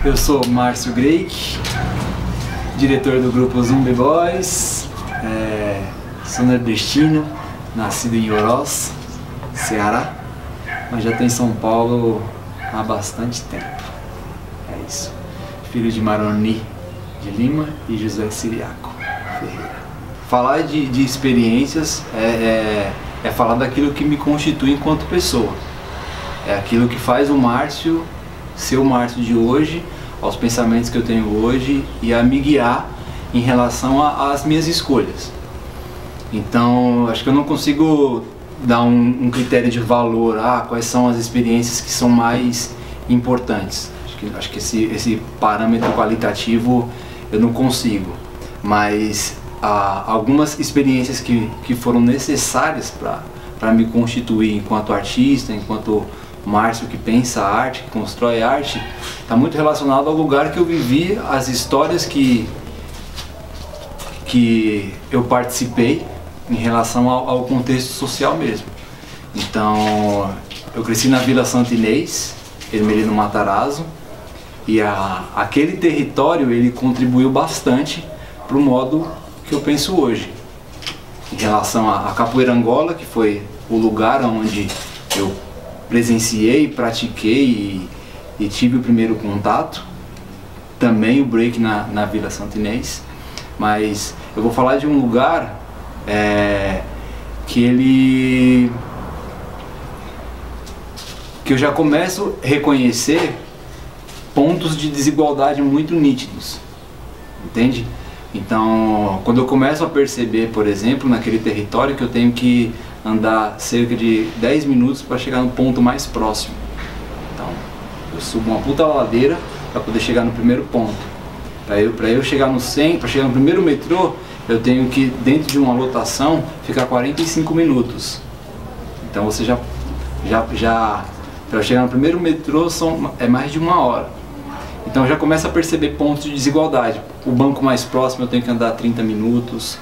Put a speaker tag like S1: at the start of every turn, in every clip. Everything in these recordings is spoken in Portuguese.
S1: Eu sou Márcio Greik, diretor do grupo Zumbi Boys, sou nordestino, nascido em Oroz, Ceará, mas já estou em São Paulo há bastante tempo. É isso. Filho de Maroni de Lima e José Siriaco Ferreira. Falar de experiências é falar daquilo que me constitui enquanto pessoa. É aquilo que faz o Márcio ser o Márcio de hoje, aos pensamentos que eu tenho hoje e a me guiar em relação às minhas escolhas. Então, acho que eu não consigo dar um critério de valor, quais são as experiências que são mais importantes. Acho que esse parâmetro qualitativo eu não consigo, mas algumas experiências que foram necessárias para me constituir enquanto artista, enquanto Márcio que pensa a arte, que constrói arte, está muito relacionado ao lugar que eu vivi, às histórias que eu participei em relação ao contexto social mesmo. Então, eu cresci na Vila Santo Inês, Ermelino Matarazzo, e aquele território ele contribuiu bastante para o modo que eu penso hoje. Em relação à capoeira Angola, que foi o lugar onde eu presenciei, pratiquei e tive o primeiro contato, também o break na Vila Santo Inês, mas eu vou falar de um lugar que eu já começo a reconhecer pontos de desigualdade muito nítidos, entende? Então, quando eu começo a perceber, por exemplo, naquele território que eu tenho que andar cerca de 10 minutos para chegar no ponto mais próximo. Então, eu subo uma puta ladeira para poder chegar no primeiro ponto. Para eu chegar no centro, para chegar no primeiro metrô, eu tenho que, dentro de uma lotação, ficar 45 minutos. Então você para chegar no primeiro metrô é mais de 1 hora. Então eu já começo a perceber pontos de desigualdade. O banco mais próximo eu tenho que andar 30 minutos,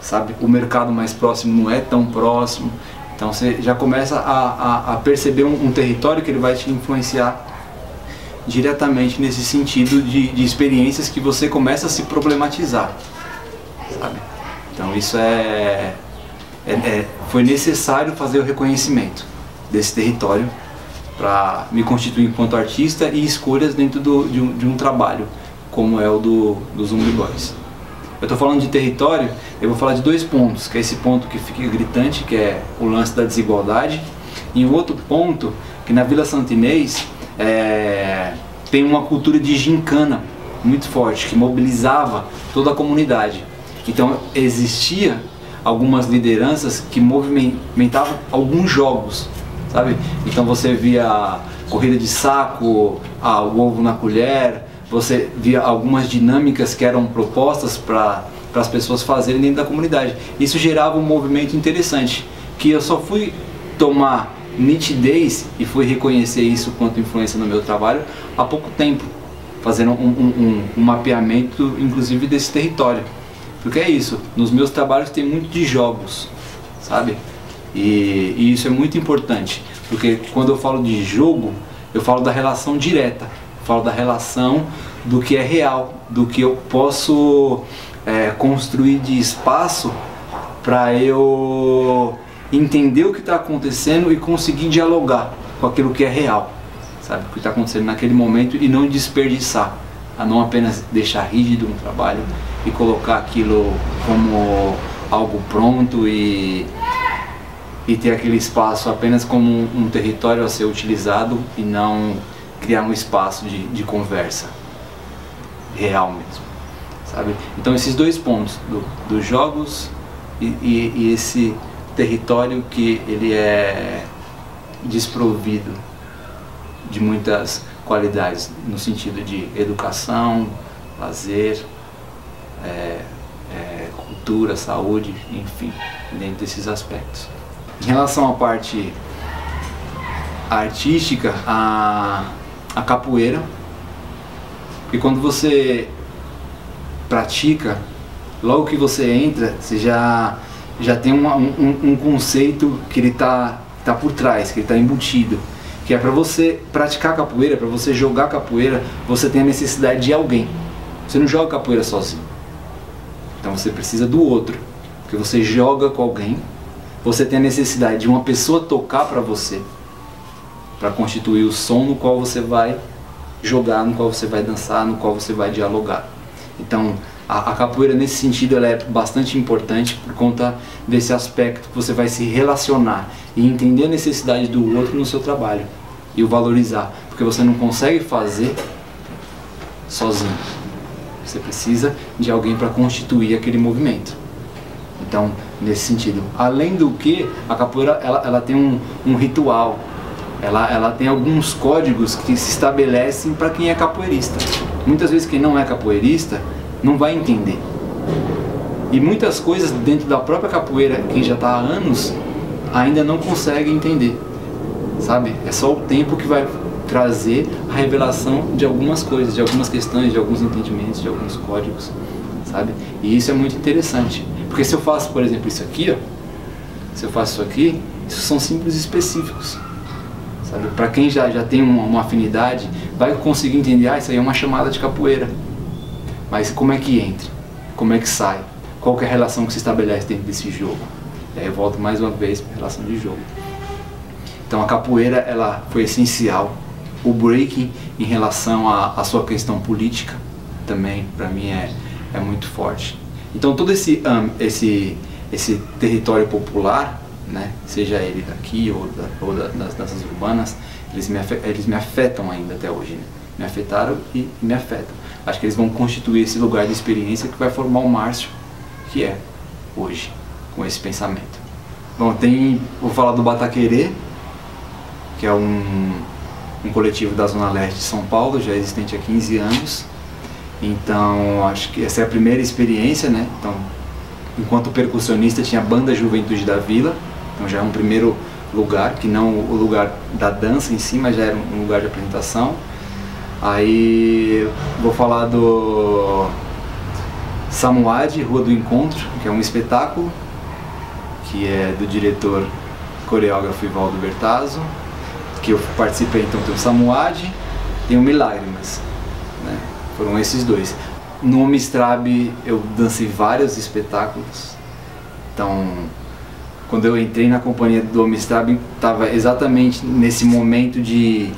S1: sabe? O mercado mais próximo não é tão próximo. Então você já começa a perceber um território que ele vai te influenciar diretamente nesse sentido de experiências que você começa a se problematizar, sabe? Então isso foi necessário fazer o reconhecimento desse território para me constituir enquanto artista e escolhas dentro de um trabalho como é o do Zumbi Boys. Eu estou falando de território, eu vou falar de 2 pontos, que é esse ponto que fica gritante, que é o lance da desigualdade, e um outro ponto, que na Vila Santo Inês tem uma cultura de gincana muito forte, que mobilizava toda a comunidade. Então existia algumas lideranças que movimentavam alguns jogos, sabe? Então você via corrida de saco, o ovo na colher, você via algumas dinâmicas que eram propostas para as pessoas fazerem dentro da comunidade. Isso gerava um movimento interessante, que eu só fui tomar nitidez e fui reconhecer isso quanto influência no meu trabalho há pouco tempo, fazendo um mapeamento inclusive desse território. Porque é isso, nos meus trabalhos tem muito de jogos, sabe? E isso é muito importante, porque quando eu falo de jogo, eu falo da relação direta, falo da relação do que é real, do que eu posso construir de espaço para eu entender o que está acontecendo e conseguir dialogar com aquilo que é real, sabe? O que está acontecendo naquele momento e não desperdiçar, a não apenas deixar rígido um trabalho e colocar aquilo como algo pronto e ter aquele espaço apenas como um território a ser utilizado e não criar um espaço de conversa real mesmo, sabe? Então esses 2 pontos, dos jogos e esse território que ele é desprovido de muitas qualidades no sentido de educação, lazer, cultura, saúde, enfim, dentro desses aspectos. Em relação à parte artística, a capoeira, porque quando você pratica, logo que você entra, você já tem um conceito que ele tá por trás, que ele está embutido. que é para você praticar capoeira, para você jogar capoeira, você tem a necessidade de alguém. Você não joga capoeira sozinho. Então você precisa do outro, porque você joga com alguém, você tem a necessidade de uma pessoa tocar para você, para constituir o som no qual você vai jogar, no qual você vai dançar, no qual você vai dialogar. Então a capoeira nesse sentido ela é bastante importante por conta desse aspecto que você vai se relacionar e entender a necessidade do outro no seu trabalho e o valorizar, porque você não consegue fazer sozinho. Você precisa de alguém para constituir aquele movimento. Então, nesse sentido, além do que, a capoeira ela tem um ritual, ela tem alguns códigos que se estabelecem para quem é capoeirista. Muitas vezes quem não é capoeirista não vai entender. E muitas coisas dentro da própria capoeira, quem já está há anos, ainda não consegue entender. Sabe? É só o tempo que vai trazer a revelação de algumas coisas, de algumas questões, de alguns entendimentos, de alguns códigos, sabe? E isso é muito interessante, porque se eu faço, por exemplo, isso aqui, ó, se eu faço isso aqui, isso são símbolos específicos, sabe? Para quem já tem uma afinidade, vai conseguir entender, isso aí é uma chamada de capoeira, mas como é que entra? Como é que sai? Qual que é a relação que se estabelece dentro desse jogo? E aí eu volto mais uma vez para a relação de jogo. Então a capoeira ela foi essencial. O breaking em relação à sua questão política também para mim é muito forte. Então todo esse território popular, né, seja ele daqui ou das danças urbanas, eles me afetam ainda até hoje, né? Me afetaram e me afetam. Acho que eles vão constituir esse lugar de experiência que vai formar o Márcio que é hoje, com esse pensamento. Bom, vou falar do Bataquerê, que é um coletivo da Zona Leste de São Paulo, já existente há 15 anos. Então, acho que essa é a primeira experiência, né? Então, enquanto percussionista, tinha a Banda Juventude da Vila, então já é um primeiro lugar, que não o lugar da dança em si, mas já era um lugar de apresentação. Aí, vou falar do Samuad, Rua do Encontro, que é um espetáculo, que é do diretor coreógrafo Ivaldo Bertazzo, que eu participei. Então tem o Samuad, tem o Milagrimas, né? Foram esses dois. No Omistrab eu dancei vários espetáculos. Então, quando eu entrei na companhia do Omistrab, estava exatamente nesse momento de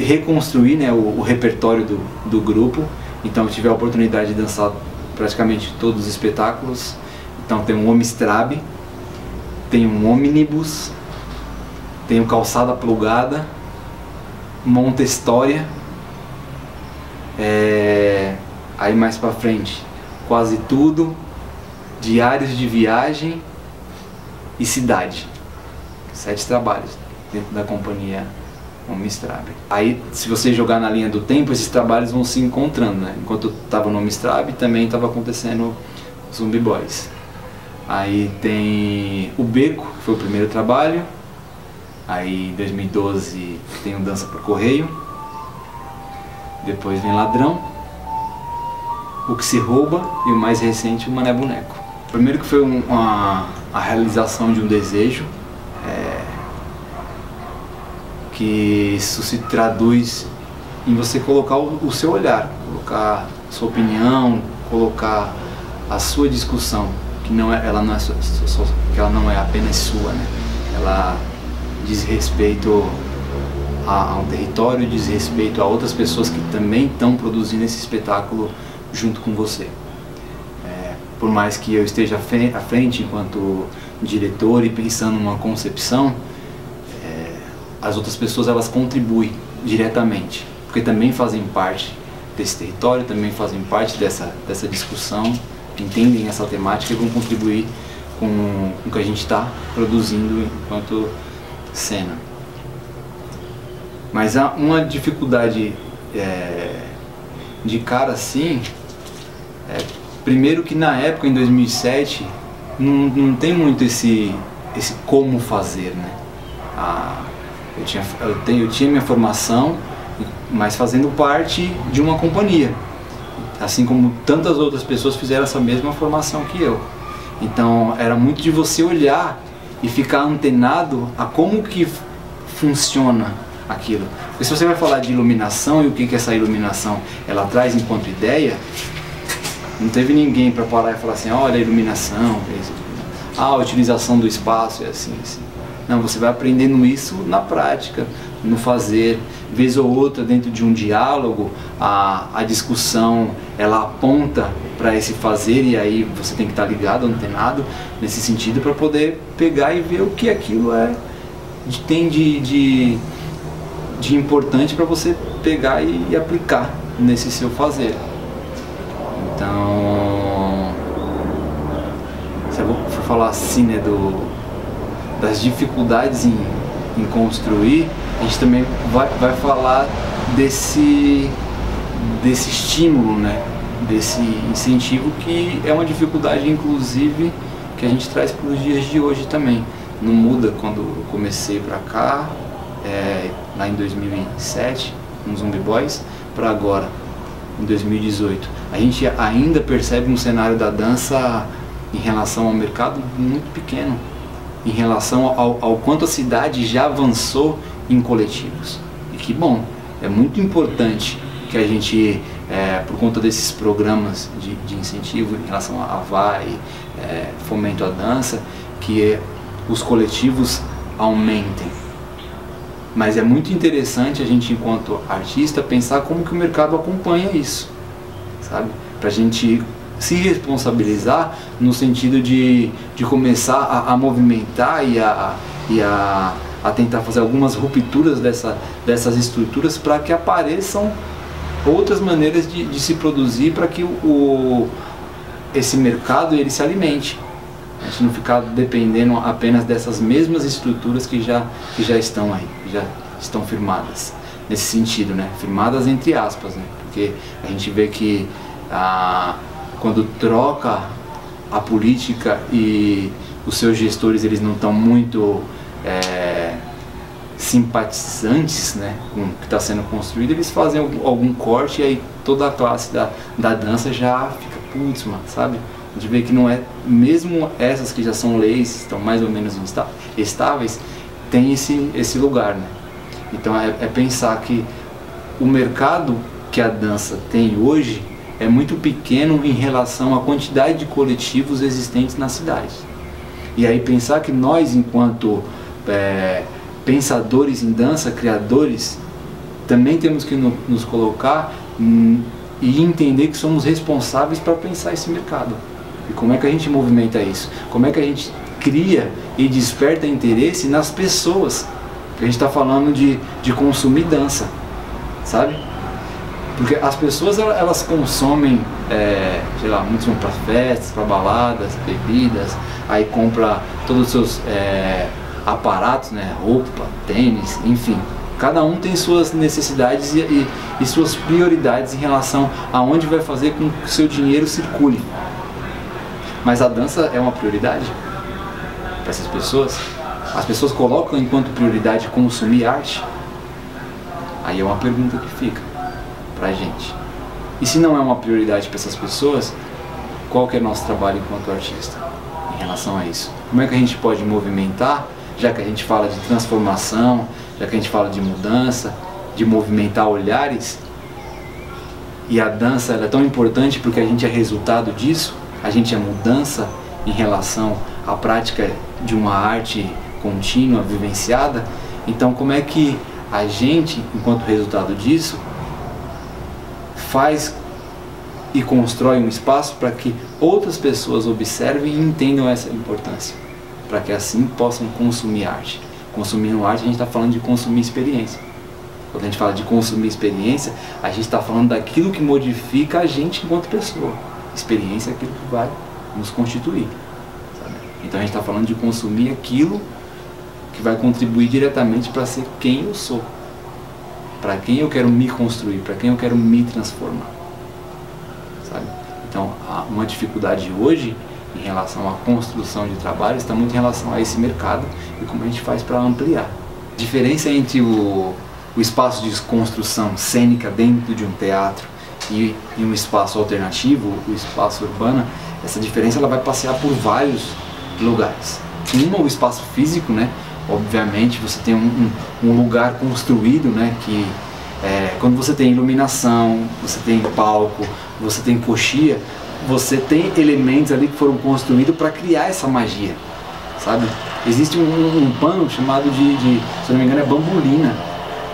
S1: reconstruir, né, o repertório do grupo. Então eu tive a oportunidade de dançar praticamente todos os espetáculos. Então tem um Omistrab, tem um Omnibus, tem o Calçada Plugada, Monta História, aí mais pra frente, Quase Tudo, Diários de Viagem e Cidade. 7 trabalhos dentro da companhia Omistrab. Aí, se você jogar na linha do tempo, esses trabalhos vão se encontrando, né? Enquanto eu estava no Omistrab, também estava acontecendo Zumbi Boys. Aí tem o Beco, que foi o primeiro trabalho. Aí em 2012 tem o Dança por Correio. Depois vem Ladrão, O Que Se Rouba e o mais recente, o Mané Boneco. Primeiro que foi a realização de um desejo, que isso se traduz em você colocar o seu olhar, colocar a sua opinião, colocar a sua discussão, que ela não é apenas sua, né? Ela diz respeito a um território, diz respeito a outras pessoas que também estão produzindo esse espetáculo junto com você. Por mais que eu esteja à frente enquanto diretor e pensando numa concepção, as outras pessoas elas contribuem diretamente, porque também fazem parte desse território, também fazem parte dessa discussão, entendem essa temática e vão contribuir com o que a gente está produzindo enquanto cena. Mas há uma dificuldade de cara assim, primeiro que na época, em 2007, não tem muito esse como fazer, né? Eu tinha minha formação, mas fazendo parte de uma companhia, assim como tantas outras pessoas fizeram essa mesma formação que eu. Então era muito de você olhar e ficar antenado a como que funciona aquilo. Porque se você vai falar de iluminação e o que essa iluminação ela traz enquanto ideia, não teve ninguém para parar e falar assim, olha a iluminação, a utilização do espaço é assim. Não, você vai aprendendo isso na prática, no fazer. Vez ou outra, dentro de um diálogo, a discussão ela aponta para esse fazer, e aí você tem que estar ligado, antenado nesse sentido, para poder pegar e ver o que aquilo tem de importante para você pegar e aplicar nesse seu fazer. Então, se eu for falar assim, né, das dificuldades em construir, a gente também vai falar desse estímulo, né, desse incentivo, que é uma dificuldade, inclusive, que a gente traz para os dias de hoje também. Não muda quando eu comecei para cá, lá em 2007, no Zumbi Boys, para agora, em 2018. A gente ainda percebe um cenário da dança em relação ao mercado muito pequeno, em relação ao quanto a cidade já avançou em coletivos. E que bom, é muito importante que a gente, por conta desses programas de incentivo em relação à VAI, Fomento à Dança, que os coletivos aumentem. Mas é muito interessante a gente, enquanto artista, pensar como que o mercado acompanha isso, sabe? Pra gente se responsabilizar no sentido de começar a movimentar e a tentar fazer algumas rupturas dessas estruturas, para que apareçam outras maneiras de se produzir, para que esse mercado ele se alimente. A gente não ficar dependendo apenas dessas mesmas estruturas que já estão aí, que já estão firmadas. Nesse sentido, né? Firmadas entre aspas, né? Porque a gente vê que quando troca a política e os seus gestores eles não estão muito simpatizantes, né, com o que está sendo construído, eles fazem algum corte, e aí toda a classe da dança já fica, putz, mano, sabe? A gente vê que não é, mesmo essas que já são leis, estão mais ou menos estáveis, tem esse lugar, né? Então é pensar que o mercado que a dança tem hoje é muito pequeno em relação à quantidade de coletivos existentes na cidade. E aí pensar que nós, enquanto pensadores em dança, criadores, também temos que nos colocar e entender que somos responsáveis para pensar esse mercado. E como é que a gente movimenta isso? Como é que a gente cria e desperta interesse nas pessoas? Porque a gente está falando de consumir dança, sabe? Porque as pessoas elas consomem, sei lá, muitos vão para festas, para baladas, bebidas, aí compra todos os seus aparatos, né, roupa, tênis, enfim. Cada um tem suas necessidades e suas prioridades em relação a onde vai fazer com que o seu dinheiro circule. Mas a dança é uma prioridade para essas pessoas? As pessoas colocam enquanto prioridade consumir arte? Aí é uma pergunta que fica pra gente. E se não é uma prioridade para essas pessoas, qual que é o nosso trabalho enquanto artista em relação a isso? Como é que a gente pode movimentar, já que a gente fala de transformação, já que a gente fala de mudança, de movimentar olhares, e a dança ela é tão importante porque a gente é resultado disso, a gente é mudança em relação à prática de uma arte contínua, vivenciada. Então como é que a gente, enquanto resultado disso, faz e constrói um espaço para que outras pessoas observem e entendam essa importância, para que assim possam consumir arte. Consumindo arte, a gente está falando de consumir experiência. Quando a gente fala de consumir experiência, a gente está falando daquilo que modifica a gente enquanto pessoa. Experiência é aquilo que vai nos constituir, sabe? Então a gente está falando de consumir aquilo que vai contribuir diretamente para ser quem eu sou, para quem eu quero me construir, para quem eu quero me transformar, sabe? Então uma dificuldade hoje em relação à construção de trabalho está muito em relação a esse mercado e como a gente faz para ampliar. A diferença entre o espaço de construção cênica dentro de um teatro e um espaço alternativo, o espaço urbano, essa diferença ela vai passear por vários lugares. O espaço físico, né, Obviamente você tem um lugar construído, né, que quando você tem iluminação, você tem palco, você tem coxia, você tem elementos ali que foram construídos para criar essa magia, sabe? Existe um pano chamado se eu não me engano é bambolina,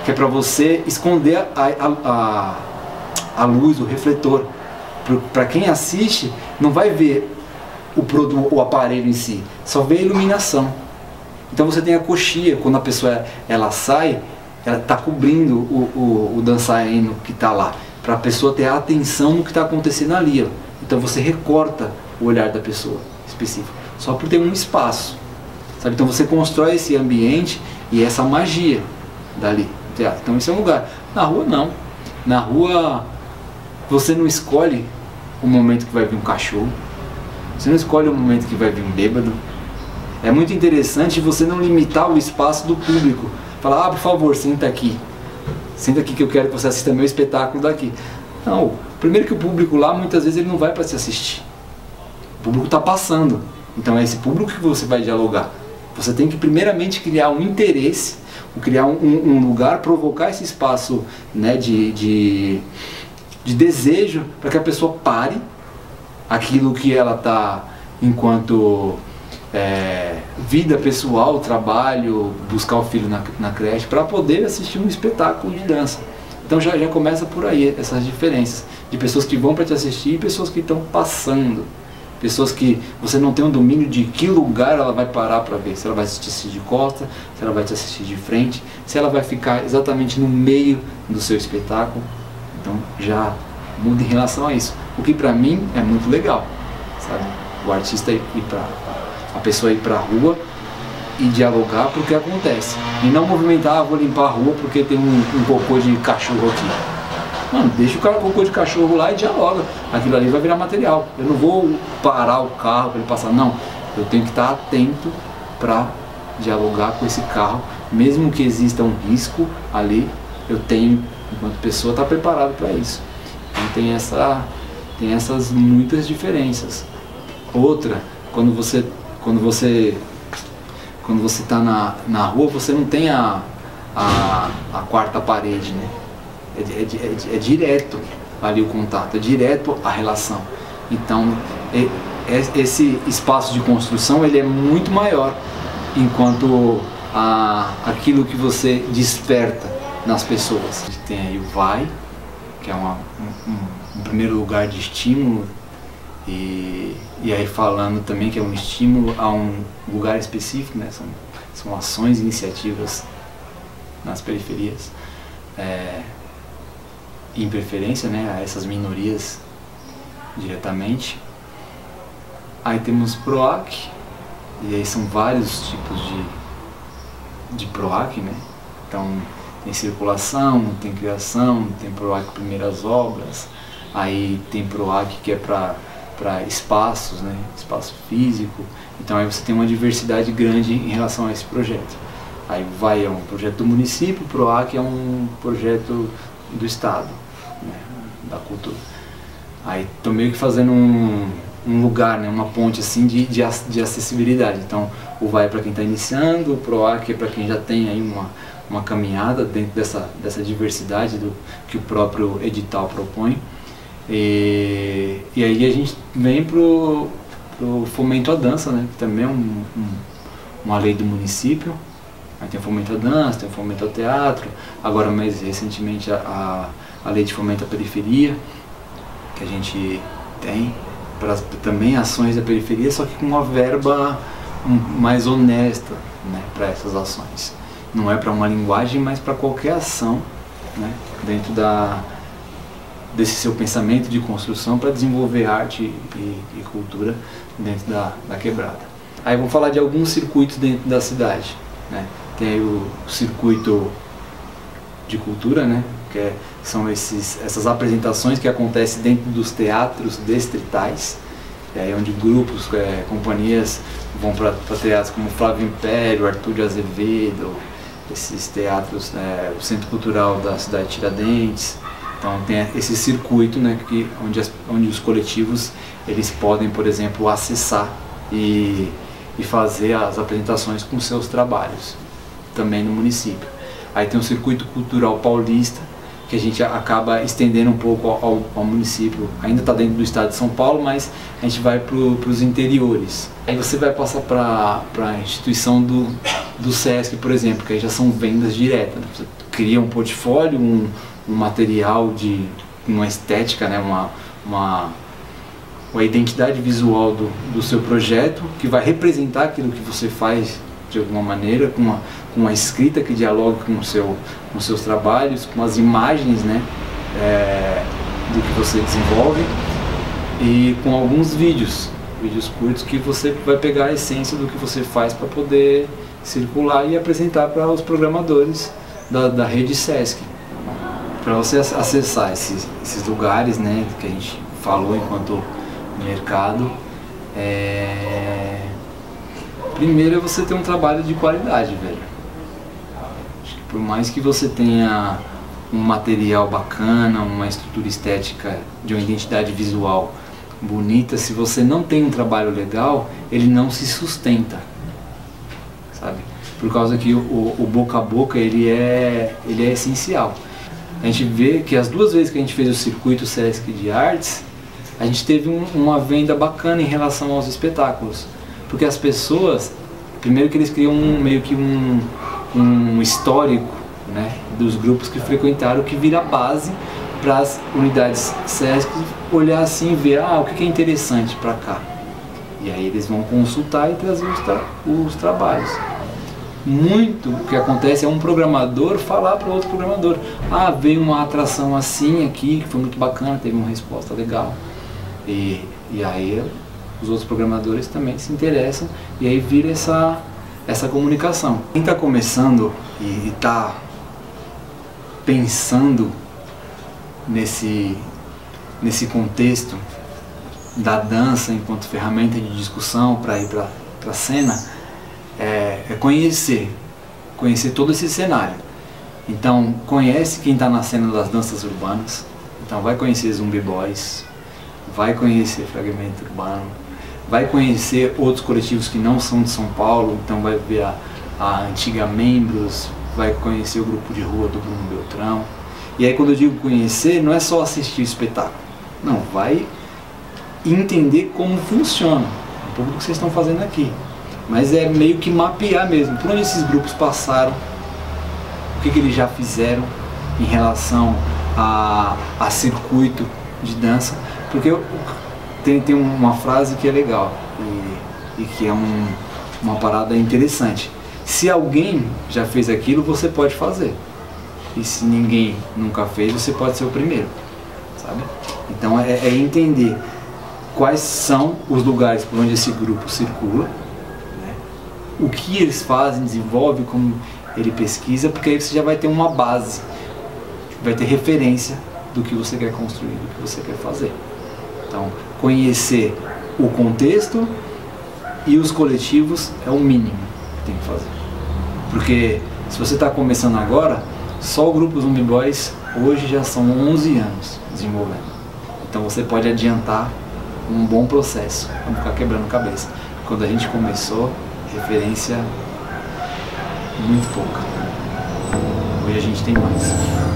S1: que é para você esconder a luz, o refletor. Para quem assiste, não vai ver o aparelho em si, só vê a iluminação. Então você tem a coxia, quando a pessoa ela sai, ela está cobrindo o dançarino que está lá, para a pessoa ter a atenção no que está acontecendo ali. Ó. Então você recorta o olhar da pessoa específico, só por ter um espaço. Sabe? Então você constrói esse ambiente e essa magia dali no teatro. Então esse é um lugar. Na rua não. Na rua você não escolhe o momento que vai vir um cachorro. Você não escolhe o momento que vai vir um bêbado. É muito interessante você não limitar o espaço do público. Falar, por favor, senta aqui. Senta aqui que eu quero que você assista meu espetáculo daqui. Não, primeiro que o público lá, muitas vezes ele não vai para se assistir. O público está passando. Então é esse público que você vai dialogar. Você tem que primeiramente criar um interesse, criar um lugar, provocar esse espaço, né, de desejo para que a pessoa pare aquilo que ela está enquanto vida pessoal, trabalho, buscar o filho na creche, para poder assistir um espetáculo de dança. Então já começa por aí essas diferenças de pessoas que vão para te assistir e pessoas que estão passando. Pessoas que você não tem um domínio de que lugar ela vai parar para ver. Se ela vai te assistir de costa, se ela vai te assistir de frente, se ela vai ficar exatamente no meio do seu espetáculo. Então já muda em relação a isso. O que para mim é muito legal, sabe? O artista a pessoa ir para a rua e dialogar para o que acontece. E não movimentar, vou limpar a rua porque tem um cocô de cachorro aqui. Mano, deixa o cara cocô de cachorro lá e dialoga. Aquilo ali vai virar material. Eu não vou parar o carro para ele passar, não. Eu tenho que estar atento para dialogar com esse carro. Mesmo que exista um risco ali, eu tenho, enquanto pessoa, estar preparado para isso. Então tem essas muitas diferenças. Outra, quando você está na rua, você não tem a quarta parede, né? É direto ali o contato, é direto a relação. Então esse espaço de construção ele é muito maior, enquanto aquilo que você desperta nas pessoas. A gente tem aí o vai, que é um primeiro lugar de estímulo, e aí falando também que é um estímulo a um lugar específico, né? São ações, iniciativas nas periferias. Em preferência, né, a essas minorias diretamente. Aí temos PROAC, e aí são vários tipos de PROAC, né? Então tem circulação, tem criação, tem PROAC primeiras obras, aí tem PROAC que é para espaços, né, espaço físico. Então aí você tem uma diversidade grande em relação a esse projeto. Aí vai um projeto do município, o PROAC é um projeto do Estado, né, da cultura. Aí estou meio que fazendo um lugar, né, uma ponte assim de acessibilidade. Então o vai para quem está iniciando, o PROAC é para quem já tem aí uma caminhada dentro dessa diversidade que o próprio edital propõe. E aí a gente vem pro fomento à dança, né, que também é uma lei do município. Aí tem o fomento à dança, tem o fomento ao teatro, agora mais recentemente a lei de fomento à periferia, que a gente tem, para também ações da periferia, só que com uma verba mais honesta, né, para essas ações. Não é para uma linguagem, mas para qualquer ação, né, dentro desse seu pensamento de construção para desenvolver arte e cultura dentro da quebrada. Aí vamos falar de alguns circuitos dentro da cidade, né? Tem aí o circuito de cultura, né? Que são essas apresentações que acontecem dentro dos teatros distritais, onde grupos, companhias vão para teatros como Flávio Império, Arthur de Azevedo, esses teatros, o Centro Cultural da cidade de Tiradentes. Então tem esse circuito, né, onde os coletivos eles podem, por exemplo, acessar e e fazer as apresentações com seus trabalhos também no município. Aí tem o Circuito Cultural Paulista, que a gente acaba estendendo um pouco ao município. Ainda está dentro do estado de São Paulo, mas a gente vai para os interiores. Aí você vai passar para a instituição do SESC, por exemplo, que aí já são vendas diretas, né? Você cria um portfólio, um material de uma estética, né? uma identidade visual do seu projeto, que vai representar aquilo que você faz de alguma maneira, com uma escrita que dialogue com os seus trabalhos, com as imagens, né, do que você desenvolve, e com alguns vídeos curtos que você vai pegar a essência do que você faz para poder circular e apresentar para os programadores da rede SESC, para você acessar esses lugares, né, que a gente falou enquanto mercado. Primeiro é você ter um trabalho de qualidade, velho. Acho que por mais que você tenha um material bacana, uma estrutura estética de uma identidade visual bonita, se você não tem um trabalho legal, ele não se sustenta, sabe? Por causa que o boca a boca ele é essencial. A gente vê que as 2 vezes que a gente fez o circuito SESC de artes, a gente teve uma venda bacana em relação aos espetáculos. Porque as pessoas, primeiro que eles criam meio que um histórico, né, dos grupos que frequentaram, que vira base para as unidades SESC olhar assim e ver, o que é interessante para cá. E aí eles vão consultar e trazer os trabalhos. Muito o que acontece é um programador falar para outro programador, veio uma atração assim aqui, que foi muito bacana, teve uma resposta legal. E aí os outros programadores também se interessam, e aí vira essa comunicação. Quem está começando e está pensando nesse contexto da dança enquanto ferramenta de discussão para ir para a cena, é conhecer todo esse cenário. Então conhece quem está na cena das danças urbanas, então vai conhecer Zumbi Boys, vai conhecer Fragmento Urbano, vai conhecer outros coletivos que não são de São Paulo, então vai ver a antiga Membros, vai conhecer o grupo de rua do Bruno Beltrão. E aí quando eu digo conhecer, não é só assistir o espetáculo, não, vai entender como funciona, um pouco do que vocês estão fazendo aqui, mas é meio que mapear mesmo, por onde esses grupos passaram, o que eles já fizeram em relação a circuito de dança, porque tem uma frase que é legal e que é uma parada interessante. Se alguém já fez aquilo, você pode fazer. E se ninguém nunca fez, você pode ser o primeiro, sabe? Então é entender quais são os lugares por onde esse grupo circula, né? O que eles fazem, desenvolvem, como ele pesquisa, porque aí você já vai ter uma base, vai ter referência do que você quer construir, do que você quer fazer. Então, conhecer o contexto e os coletivos é o mínimo que tem que fazer. Porque se você está começando agora, só o grupo Zumbi Boys hoje já são 11 anos desenvolvendo. Então você pode adiantar um bom processo, não ficar quebrando cabeça. Quando a gente começou, referência muito pouca. Hoje a gente tem mais.